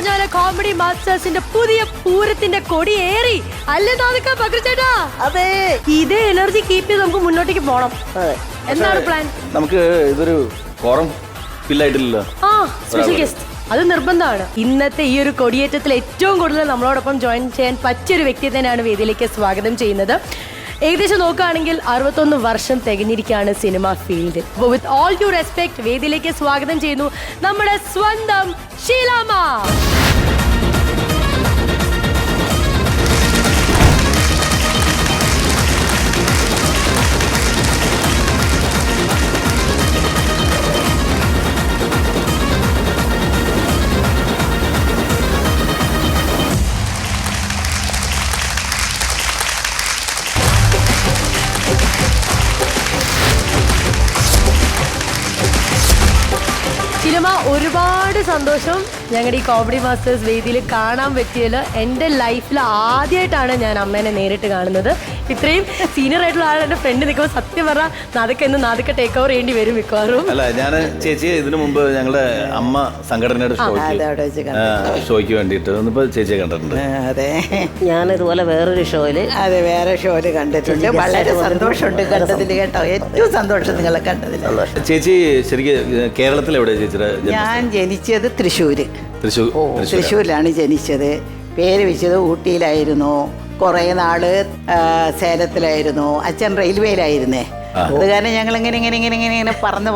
പറഞ്ഞ പോലെ കോമഡി മാസ്റ്റേഴ്സിന്റെ പുതിയ പൂരത്തിന്റെ കൊടിയേറി അല്ലേ ചേട്ടാ? അതെ, ഇതേ എനർജി കീപ്പ് ചെയ്ത് നമുക്ക് മുന്നോട്ടേക്ക് പോണം. എന്താണ് പ്ലാൻ? നമുക്ക് ഇതൊരു കോറം ഫില്ലായിട്ടില്ലല്ലോ. ആ, സ്പെഷ്യൽ ഗസ്റ്റ് അത് നിർബന്ധമാണ്. ഇന്നത്തെ ഈ ഒരു കൊടിയേറ്റത്തിൽ ഏറ്റവും കൂടുതൽ നമ്മളോടൊപ്പം ജോയിൻ ചെയ്യാൻ പറ്റിയൊരു വ്യക്തിയെ തന്നെയാണ് വേദിയിലേക്ക് സ്വാഗതം ചെയ്യുന്നത്. ഏകദേശം നോക്കുകയാണെങ്കിൽ 61 വർഷം തികഞ്ഞിരിക്കുകയാണ് സിനിമ ഫീൽഡ്. അപ്പോൾ വിത്ത് ഓൾ ഡ്യൂ റെസ്പെക്ട് വേദിയിലേക്ക് സ്വാഗതം ചെയ്യുന്നു നമ്മുടെ സ്വന്തം ഷീലാമ്മ. ഒരുപാട് സന്തോഷം ഞങ്ങളുടെ ഈ കോമഡി മാസ്റ്റേഴ്സ് വേദിയിൽ കാണാൻ പറ്റിയല്ലോ. എൻ്റെ ലൈഫിൽ ആദ്യമായിട്ടാണ് ഞാൻ അമ്മേനെ നേരിട്ട് കാണുന്നത്. ഇത്രയും സീനിയർ ആയിട്ടുള്ള ആൾ എൻ്റെ ഫ്രണ്ട് നിൽക്കുമ്പോൾ സത്യം പറഞ്ഞാൽ നാദൊക്കെ ടേക്ക് ഓവർ ചെയ്യേണ്ടി വരും മിക്കവാറും. അല്ല, ഞാൻ ചേച്ചി ഇതിനു മുമ്പ് ഞങ്ങളുടെ അമ്മ സംഘടനയുടെ ഷോയ്ക്ക് വേണ്ടിയിട്ട് ചേച്ചിയെ കണ്ടിട്ടുണ്ട്. അതെ, ഞാൻ ഇതുപോലെ വേറൊരു ഷോയില് വേറെ ഷോയില് കണ്ടിട്ടുണ്ട്. വളരെ സന്തോഷമുണ്ട് കണ്ടതിൽ കേട്ടോ. ഏറ്റവും സന്തോഷം നിങ്ങളെ കണ്ടതിൽ. ചേച്ചി ശരിക്കും കേരളത്തിൽ എവിടെയാ ചേച്ചിയുടെ? ഞാൻ ജനിച്ചത് തൃശ്ശൂരിലാണ് ജനിച്ചത്. പേര് വെച്ചത് ഊട്ടിയിലായിരുന്നു. കുറേ നാള് സേലത്തിലായിരുന്നു. അച്ഛൻ റെയിൽവേയിലായിരുന്നേ. അത് കാരണം ഞങ്ങൾ ഇങ്ങനെ പറന്ന്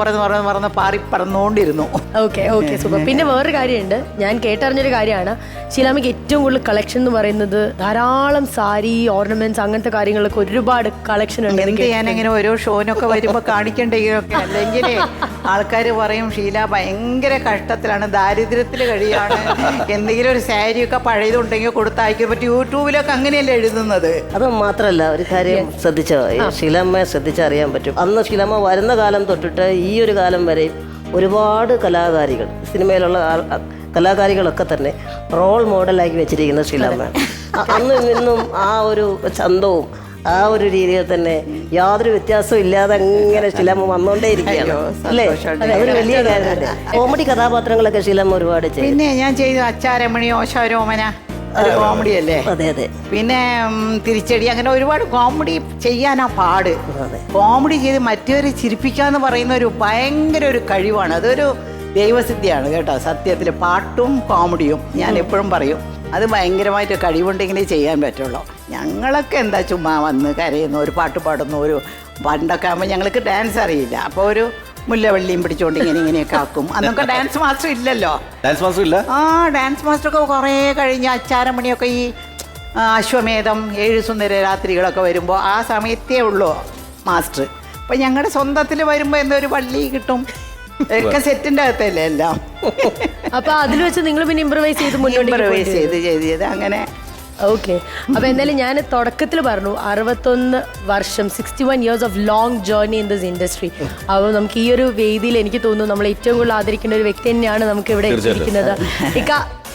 പറന്നുകൊണ്ടിരുന്നു. Okay super. പിന്നെ വേറൊരു കാര്യമുണ്ട്, ഞാൻ കേട്ടറിഞ്ഞൊരു കാര്യമാണ്, ഷീലാമ്മയ്ക്ക് ഏറ്റവും കൂടുതൽ കളക്ഷൻ എന്ന് പറയുന്നത് ധാരാളം സാരി, ഓർണമെന്റ്സ്, അങ്ങനത്തെ കാര്യങ്ങളൊക്കെ ഒരുപാട് കളക്ഷൻ ഉണ്ട്. ഞാനിങ്ങനെ ഓരോ ഷോനൊക്കെ വരുമ്പോൾ കാണിക്കണ്ടെങ്കിലൊക്കെ, അല്ലെങ്കിൽ ആൾക്കാർ പറയും ഷീല ഭയങ്കര കഷ്ടത്തിലാണ്, ദാരിദ്ര്യത്തിൽ കഴിയാണ്, എന്തെങ്കിലും ഒരു സാരിയൊക്കെ പഴയതുണ്ടെങ്കിൽ കൊടുത്തയക്കും. പറ്റും യൂട്യൂബിലൊക്കെ അങ്ങനെയല്ലേ എഴുതുന്നത്. അത് മാത്രമല്ല, ഒരു കാര്യം ശ്രദ്ധിച്ചോ, ഷീലാമ്മയെ ശ്രദ്ധിച്ചറിയാൻ പറ്റും. അന്ന് ഷീലാമ്മ വരുന്ന കാലം തൊട്ടിട്ട് ഈ ഒരു കാലം വരെ ഒരുപാട് കലാകാരികൾ, സിനിമയിലുള്ള കലാകാരികളൊക്കെ തന്നെ റോൾ മോഡലാക്കി വെച്ചിരിക്കുന്ന ഷീലാമ്മ. അന്നും ഇന്നും ആ ഒരു ചന്തവും ആ ഒരു രീതിയിൽ തന്നെ യാതൊരു വ്യത്യാസവും ഇല്ലാതെ അങ്ങനെ ഷീലാമ്മ വന്നോണ്ടേ ഇരിക്കുകയാണ് അല്ലേ? അതൊരു വലിയ കാര്യമല്ലേ. കോമഡി കഥാപാത്രങ്ങളൊക്കെ ഷീലാമ്മ ഒരുപാട് ചെയ്യും. പിന്നെ ഞാൻ ചെയ്തു അച്ചാരമണി, ഓശാരോമന, കോമഡി അല്ലേ? അതെ അതെ. പിന്നെ തിരിച്ചടി, അങ്ങനെ ഒരുപാട് കോമഡി ചെയ്യാനാ പാട്. കോമഡി ചെയ്ത് മറ്റവരെ ചിരിപ്പിക്കാന്ന് പറയുന്ന ഒരു ഭയങ്കര ഒരു കഴിവാണ്. അതൊരു ദൈവസിദ്ധിയാണ് കേട്ടോ സത്യത്തിൽ. പാട്ടും കോമഡിയും ഞാൻ എപ്പോഴും പറയും, അത് ഭയങ്കരമായിട്ട് കഴിവുണ്ടെങ്കിലേ ചെയ്യാൻ പറ്റുള്ളൂ. ഞങ്ങളൊക്കെ എന്താ ചുമ്മാ വന്ന് കരയുന്നു, ഒരു പാട്ട് പാടുന്നു. ഒരു പണ്ടൊക്കെ ആകുമ്പോൾ ഞങ്ങൾക്ക് ഡാൻസ് അറിയില്ല, അപ്പോൾ ഒരു മുല്ലവള്ളിയും പിടിച്ചോണ്ട് ഇങ്ങനെയൊക്കെ ആക്കും. അന്നൊക്കെ ഡാൻസ് മാസ്റ്റർ ഇല്ലല്ലോ. ഡാൻസ് മാസ്റ്റർ ഇല്ല. ഡാൻസ് മാസ്റ്ററൊക്കെ കുറേ കഴിഞ്ഞ് അച്ചാരമണിയൊക്കെ ഈ അശ്വമേധം, 7 സുന്ദര രാത്രികളൊക്കെ വരുമ്പോൾ ആ സമയത്തേ ഉള്ളൂ മാസ്റ്റർ. അപ്പം ഞങ്ങളുടെ സ്വന്തത്തിൽ വരുമ്പോൾ എന്തോ ഒരു വള്ളി കിട്ടും, ഒക്കെ സെറ്റിൻ്റെ അകത്തല്ലേ എല്ലാം. അപ്പൊ അതിൽ വെച്ച് നിങ്ങൾ പിന്നെ ഇംപ്രവൈസ് ചെയ്ത് അങ്ങനെ. ഓക്കെ. അപ്പൊ എന്തായാലും ഞാൻ തുടക്കത്തിൽ പറഞ്ഞു 61 വർഷം, 61 years of long journey in this industry. അപ്പോൾ നമുക്ക് ഈ ഒരു വേദിയിൽ എനിക്ക് തോന്നുന്നു നമ്മൾ ഏറ്റവും കൂടുതൽ ആദരിക്കേണ്ട ഒരു വ്യക്തി തന്നെയാണ് നമുക്ക് ഇവിടെ ഇരിക്കുന്നത്.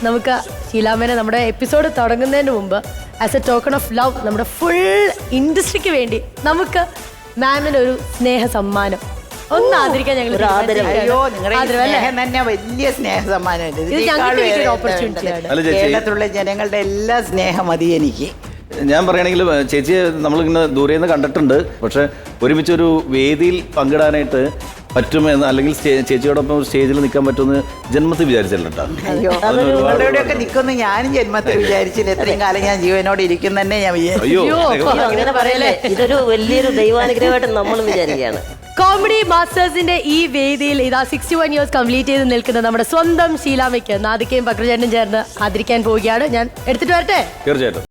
നമുക്ക് ഷീലാമ്മേനെ നമ്മുടെ എപ്പിസോഡ് തുടങ്ങുന്നതിന് മുമ്പ് as A token of love നമ്മുടെ ഫുൾ ഇൻഡസ്ട്രിക്ക് വേണ്ടി നമുക്ക് മാമിന് ഒരു സ്നേഹ സമ്മാനം ഒന്ന് ആദരിക്കാൻ ഞങ്ങൾ. തന്നെ വലിയ സ്നേഹ സമ്മാനമുണ്ട്. കേരളത്തിലുള്ള ജനങ്ങളുടെ എല്ലാ സ്നേഹം മതി എനിക്ക്. ഞാൻ പറയുകയാണെങ്കിൽ ചേച്ചിയെ നമ്മളിങ്ങനെ ദൂരെ നിന്ന് കണ്ടിട്ടുണ്ട്, പക്ഷെ ഒരുമിച്ചൊരു വേദിയിൽ പങ്കിടാനായിട്ട് പറ്റുമെന്ന്, അല്ലെങ്കിൽ ചേച്ചിയോടൊപ്പം സ്റ്റേജിൽ നിൽക്കാൻ പറ്റുമെന്ന് ജന്മത്തിൽ വിചാരിച്ചില്ല. നിങ്ങളോടൊക്കെ നിൽക്കുന്നു ഞാനും ജന്മത്തിൽ വിചാരിച്ചില്ല. എത്രയും കാലം ഞാൻ ജീവനോട് ഇരിക്കും തന്നെ ഞാൻ വിചാരിച്ചു. ഇതൊരു വലിയൊരു ദൈവാനുഗ്രഹമായിട്ട് നമ്മളും വിചാരിക്കുകയാണ്. കോമഡി മാസ്റ്റേഴ്സിന്റെ ഈ വേദിയിൽ ഇതാ 61 years കംപ്ലീറ്റ് ചെയ്ത് നിൽക്കുന്ന നമ്മുടെ സ്വന്തം ഷീലാമ്മയ്ക്ക് നാദിക്കയും പക്രചേട്ടനും ചേർന്ന് ആദരിക്കാൻ പോവുകയാണ്. ഞാൻ എടുത്തിട്ട് വരട്ടെ? തീർച്ചയായിട്ടും.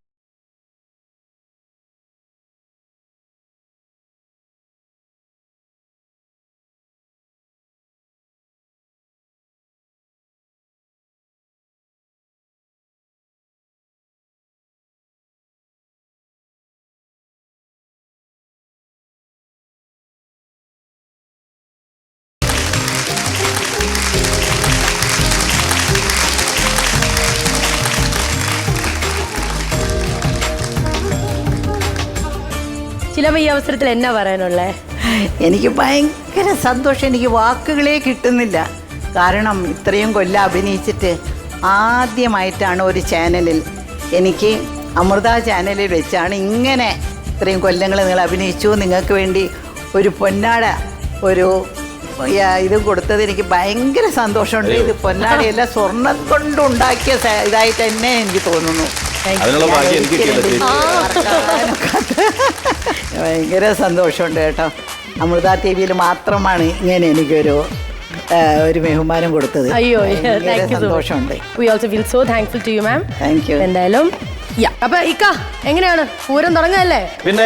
ഷീലാമ്മ, ഈ അവസരത്തിൽ എന്നാ പറയാനുള്ളേ? എനിക്ക് ഭയങ്കര സന്തോഷം. എനിക്ക് വാക്കുകളേ കിട്ടുന്നില്ല. കാരണം ഇത്രയും കൊല്ലം അഭിനയിച്ചിട്ട് ആദ്യമായിട്ടാണ് ഒരു ചാനലിൽ എനിക്ക് അമൃത ചാനലിൽ വെച്ചാണ് ഇങ്ങനെ ഇത്രയും കൊല്ലങ്ങൾ നിങ്ങൾ അഭിനയിച്ചു, നിങ്ങൾക്ക് വേണ്ടി ഒരു പൊന്നാട ഒരു ഇത് കൊടുത്തത് എനിക്ക് ഭയങ്കര സന്തോഷമുണ്ട്. ഇത് പൊന്നാടയല്ല, സ്വർണം കൊണ്ടുണ്ടാക്കിയ ഇതായിട്ട് തന്നെ എനിക്ക് തോന്നുന്നു. അതിനുള്ള ഭാഗ്യം എനിക്ക് കിട്ടിയില്ല. ഭയങ്കര സന്തോഷമുണ്ട് കേട്ടോ. അമൃത ടി വിയിൽ മാത്രമാണ് ഇങ്ങനെ എനിക്കൊരു ബഹുമാനം കൊടുത്തത്. അയ്യോ, ഭയങ്കര താങ്ക് യു സോ സന്തോഷമുണ്ട്. Much. We also feel so thankful to you ma'am. Thank you. എന്തായാലും അപ്പൊ ഇക്ക എങ്ങനെയാണ് പൂരം തുടങ്ങല്ലേ? പിന്നെ